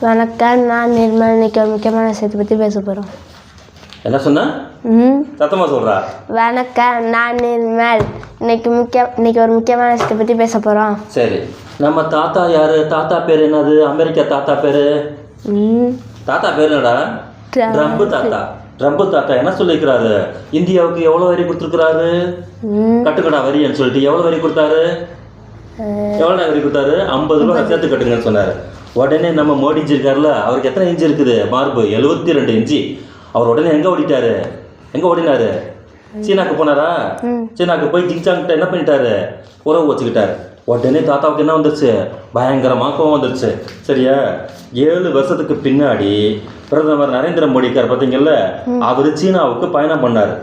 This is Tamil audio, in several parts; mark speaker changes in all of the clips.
Speaker 1: வணக்கம், நான் நிர்மல். இன்னைக்கு ஒரு முக்கியமான விஷயத்தை பற்றி பேச போகிறோம்.
Speaker 2: என்ன சொன்ன? சத்தமாக சொல்கிறா.
Speaker 1: வணக்கம், நான் நிர்மல். இன்னைக்கு ஒரு முக்கியமான விஷயத்தை பற்றி பேச போகிறோம்.
Speaker 2: சரி, நம்ம தாத்தா யாரு? தாத்தா பேர் என்னது? அமெரிக்கா தாத்தா பேர்? தாத்தா பேர் என்னடா? ட்ரம்ப் தாத்தா. ட்ரம்ப் தாத்தா என்ன சொல்லியிருக்கிறாரு? இந்தியாவுக்கு எவ்வளோ வரி கொடுத்துருக்குறாரு? கட்டுக்கடா வரின்னு சொல்லிட்டு எவ்வளோ வரி கொடுத்தாரு? எவ்வளோ வரி கொடுத்தாரு? 50 ரூபா சேர்த்து கட்டுங்கன்னு சொன்னார். உடனே நம்ம மோடிஜி இருக்கார்ல, அவருக்கு எத்தனை இன்ச்சு இருக்குது மார்பு? 72 இன்ச்சு. அவர் உடனே எங்கே ஓடினாரு? சீனாக்கு போனாரா? சீனாக்கு போய் ஜிங்சாங்கிட்ட என்ன பண்ணிட்டாரு? உறவு வச்சுக்கிட்டாரு. உடனே தாத்தாவுக்கு என்ன வந்துருச்சு? பயங்கரமாக கோவம் வந்துருச்சு. சரியா? 7 வருஷத்துக்கு பின்னாடி பிரதமர் நரேந்திர மோடி இருக்கார் பார்த்தீங்கல்ல, அவர் சீனாவுக்கு பயணம் பண்ணார்.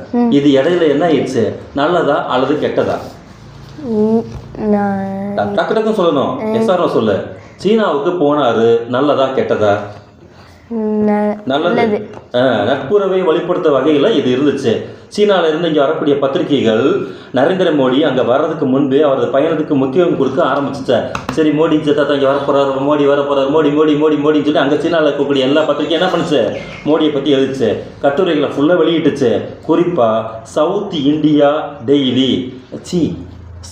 Speaker 2: இது இடையில என்ன ஆயிடுச்சு? நல்லதா அல்லது கெட்டதா? டக்கு டக்குன்னு சொல்லணும். எஸ்ஆர்ஓ சொல்லு. சீனாவுக்கு போனாரு, நல்லதா கெட்டதா? நல்லது. நட்புறவை வழிபடுத்த வகையில் இது இருந்துச்சு. சீனாவில் இருந்து இங்கே வரக்கூடிய பத்திரிகைகள் நரேந்திர மோடி அங்கே வர்றதுக்கு முன்பே அவரது பயணத்துக்கு முக்கியம் கொடுக்க ஆரம்பிச்சிட்டேன். சரி, மோடி தாத்தா இங்கே வரப்போறாரு, மோடி வரப்போறாரு, மோடி மோடி மோடி மோடின்னு சொல்லி அங்கே சீனாவில் இருக்கக்கூடிய எல்லா பத்திரிகையும் என்ன பண்ணுச்சு? மோடியை பற்றி எழுதிச்சு. கட்டுரைகளை ஃபுல்லாக வெளியிட்டுச்சு. குறிப்பாக சவுத் இந்தியா டெய்லி,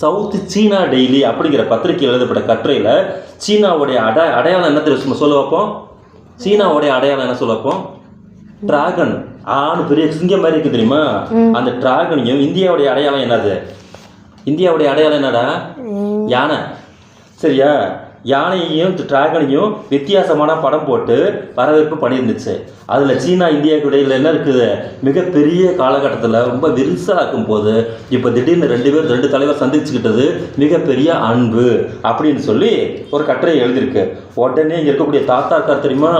Speaker 2: சவுத் சீனா டெய்லி அப்படிங்கிற பத்திரிகையில் எழுதப்பட்ட கட்டுரையில் சீனாவுடைய அடையாளம் என்ன தெரியும் சொல்ல வைப்போம்? சீனாவுடைய அடையாளம் என்ன சொல்ல வைப்போம்? டிராகன். பெரிய சிங்கம் மாதிரி இருக்கு தெரியுமா? அந்த டிராகனையும் இந்தியாவுடைய அடையாளம் என்னது? இந்தியாவுடைய அடையாளம் என்னடா? யானை. சரியா? யானையையும் டிராகனையும் வித்தியாசமான படம் போட்டு வரவேற்பு பண்ணியிருந்துச்சு. அதில் சீனா இந்தியாவுக்கு இடையில் என்ன இருக்குது? மிகப்பெரிய காலகட்டத்தில் ரொம்ப விரிசலாக்கும் போது இப்போ திடீர்னு ரெண்டு தலைவர் சந்திச்சுக்கிட்டது மிகப்பெரிய அன்பு அப்படின்னு சொல்லி ஒரு கட்டுரை எழுதியிருக்கு. உடனே இங்கே இருக்கக்கூடிய தாத்தா இருக்கார் தெரியுமா?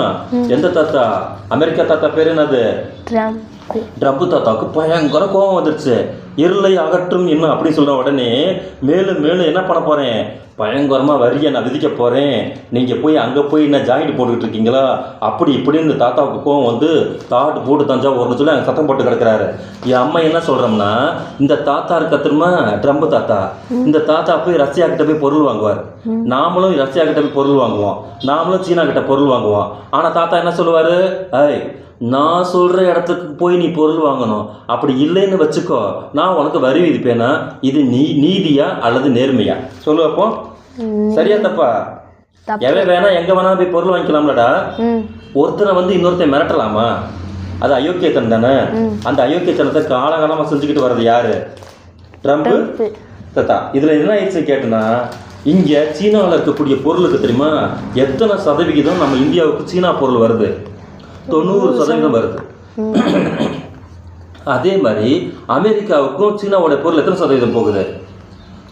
Speaker 2: எந்த தாத்தா? அமெரிக்கா தாத்தா பேர் என்னது? ட்ரம்ப் தாத்தாவுக்கு பயங்கர கோபம் வந்துருச்சு. இருளை அகற்றும் இன்னும் அப்படின்னு சொல்ற உடனே மேலும் மேலும் என்ன பண்ண போறேன்? பயங்கரமாக வரியை நான் விதிக்க போகிறேன், நீங்கள் போய் அங்கே போய் என்ன ஜாயிண்ட் போட்டுக்கிட்டு இருக்கீங்களா அப்படி இப்படின்னு தாத்தாவுக்கு கோவம் வந்து தாட்டு போட்டு தஞ்சாவூர்னு சொல்லி அங்கே சத்தம் போட்டு கிடக்கிறாரு. என் அம்மா என்ன சொல்கிறோம்னா, இந்த தாத்தா இருக்க திரும்ப ட்ரம்ப் தாத்தா, இந்த தாத்தா போய் ரஷ்யா கிட்ட போய் பொருள் வாங்குவார், நாமளும் ரஷ்யா கிட்ட போய் பொருள் வாங்குவோம், நாமளும் சீனா கிட்ட பொருள் வாங்குவோம். ஆனால் தாத்தா என்ன சொல்லுவார்? நான் சொல்கிற இடத்துக்கு போய் நீ பொருள் வாங்கணும், அப்படி இல்லைன்னு வச்சுக்கோ நான் உனக்கு வரி விதிப்பேனா? இது நீதியா அல்லது நேர்மையா? சொல்லுவப்போ. சரியா தப்பா? எவன் வேணா எங்க வேணா போய் பொருள் வாங்கிக்கலாம்லடா. ஒருத்தனை வந்து இன்னொருத்தன் மிரட்டலாமா? அது அயோக்கியத்தனம் தானே. அந்த அயோக்கியத்தனத்தை காலகாலமா செஞ்சுக்கிட்டு வர்றது யாரு? ட்ரம்ப் தாத்தா. இதுல என்ன ஆயிடுச்சு கேட்டனா, இங்க சீனாவில் இருக்கக்கூடிய பொருளுக்கு தெரியுமா எத்தனை சதவிகிதம் நம்ம இந்தியாவுக்கு சீனா பொருள் வருது? 90% வருது. அதே மாதிரி அமெரிக்காவுக்கும் சீனாவோட பொருள் எத்தனை சதவீதம் போகுது?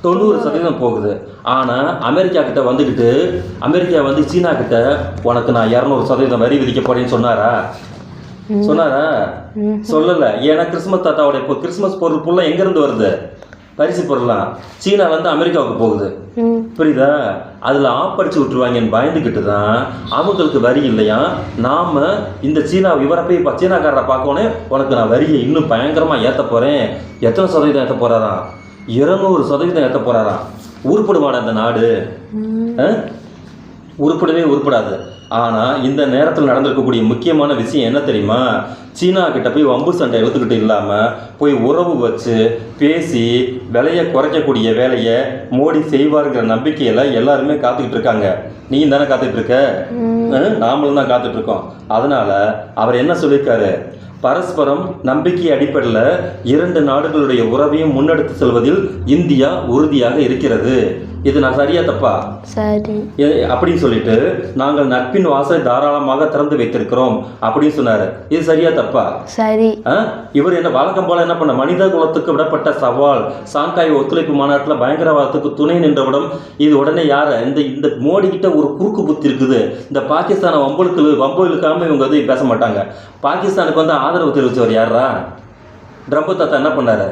Speaker 2: 90% போகுது. ஆனால் அமெரிக்கா கிட்ட வந்துக்கிட்டு அமெரிக்கா வந்து சீனா கிட்ட உனக்கு நான் 200% வரி விதிக்க போறேன்னு சொன்னாரா? சொல்லலை. ஏன்னா கிறிஸ்மஸ் தாத்தாவோட கிறிஸ்மஸ் பொருள் ஃபுல்லாக எங்கேருந்து வருது? பரிசு பொருளாம் சீனாலேருந்து அமெரிக்காவுக்கு போகுது. புரியுதா? அதில் ஆப்படிச்சு விட்டுருவாங்கன்னு பயந்துக்கிட்டு தான் அவங்களுக்கு வரி இல்லையா, நாம் இந்த இவரை போய் சீனாக்காரரை பார்க்கணும், உனக்கு நான் வரியை இன்னும் பயங்கரமாக ஏற்ற போகிறேன். எத்தனை சதவீதம் ஏற்ற போகிறாராம்? 200% ஏற்ற போகிறாராம். உருப்படுமாட அந்த நாடு? உருப்படாது. ஆனால் இந்த நேரத்தில் நடந்திருக்கக்கூடிய முக்கியமான விஷயம் என்ன தெரியுமா? சீனா கிட்ட போய் வம்பு சண்டை எடுத்துக்கிட்டு இல்லாமல் போய் உறவு வச்சு பேசி விலையை குறைக்கக்கூடிய வேலையை மோடி செய்வாருங்கிற நம்பிக்கையில் எல்லாருமே காத்துக்கிட்டு இருக்காங்க. நீ தானே காத்துட்டு இருக்க, நாமளும் தான் காத்துட்டு இருக்கோம். அதனால அவர் என்ன சொல்லியிருக்காரு? பரஸ்பரம் நம்பிக்கை அடிப்படையில் 2 நாடுகளுடைய உறவையும் முன்னெடுத்து செல்வதில் இந்தியா உறுதியாக இருக்கிறது. இது நான் சரியா தப்பா?
Speaker 1: சரி
Speaker 2: அப்படின்னு சொல்லிட்டு நாங்கள் நட்பின் வாசலை தாராளமாக திறந்து வைத்திருக்கிறோம் அப்படின்னு சொன்னாரு. இது சரியா தப்பா?
Speaker 1: சரி.
Speaker 2: இவர் என்ன வழக்கம் போல என்ன பண்ண, மனித குலத்துக்கு விடப்பட்ட சவால் சாங்காய் ஒத்துழைப்பு மாநாட்டில் பயங்கரவாதத்துக்கு துணை நின்றவிடம். இது உடனே யார இந்த மோடி கிட்ட ஒரு குறுக்கு புத்தி இருக்குது. இந்த பாகிஸ்தானை வம்பு இழுக்காம இவங்க வந்து பேச மாட்டாங்க. பாகிஸ்தானுக்கு வந்து ஆதரவு தெரிவிச்சவர் யாரா? ட்ரம்ப் தாத்தா என்ன பண்ணாரு?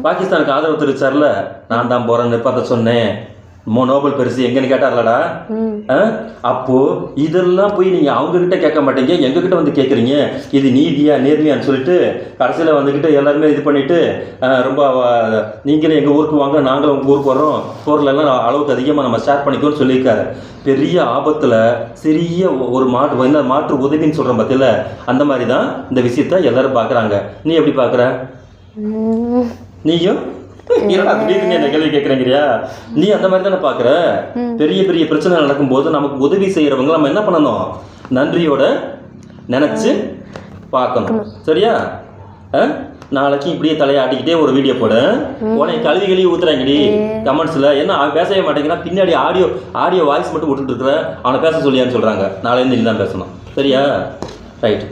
Speaker 2: பாகிஸ்தானுக்கு ஆதரவு தெரிவிச்சார்ல, நான் தான் போறேன்னு பார்த்த சொன்னேன், நோபல் பரிசு எங்கன்னு கேட்டார்லடா. அப்போ இதெல்லாம் போய் நீங்க அவங்க கிட்ட கேட்க மாட்டீங்க, எங்க கிட்ட வந்து கேட்குறீங்க. இது நீதியா நேர்மையான்னு சொல்லிட்டு கடைசியில் வந்துக்கிட்டு எல்லாருமே இது பண்ணிட்டு ரொம்ப நீங்களே எங்கள் ஊருக்கு வாங்க, நாங்களும் உங்கள் ஊருக்கு வர்றோம், பொருளெல்லாம் அளவுக்கு அதிகமாக நம்ம ஷேர் பண்ணிக்கோன்னு சொல்லியிருக்காரு. பெரிய ஆபத்தில் சிறிய ஒரு மாற்று உதவின்னு சொல்கிறோம் பார்த்தீங்களா, அந்த மாதிரி தான் இந்த விஷயத்த எல்லாரும் பார்க்குறாங்க. நீ எப்படி பார்க்குற? நீயும் என்னடா திடீர்னு என்ன கேள்வி கேட்குறேங்கிறியா? நீ அந்த மாதிரி தானே பார்க்குற. பெரிய பெரிய பிரச்சனை நடக்கும்போது நமக்கு உதவி செய்கிறவங்க நம்ம என்ன பண்ணணும்? நன்றியோட நினச்சி பார்க்கணும். சரியா? நாளைக்கு இப்படியே தலையாட்டிக்கிட்டே ஒரு வீடியோ போடு. உனக்கு கழுவி ஊத்துறாங்கடி கமெண்ட்ஸில். என்ன பேசவே மாட்டேங்கிறான், பின்னாடி ஆடியோ வாய்ஸ் மட்டும் விட்டுட்டு இருக்கிற, அவனை பேச சொல்லியான்னு சொல்கிறாங்க. நாளையிலேருந்து நீ தான் பேசணும். சரியா? ரைட்.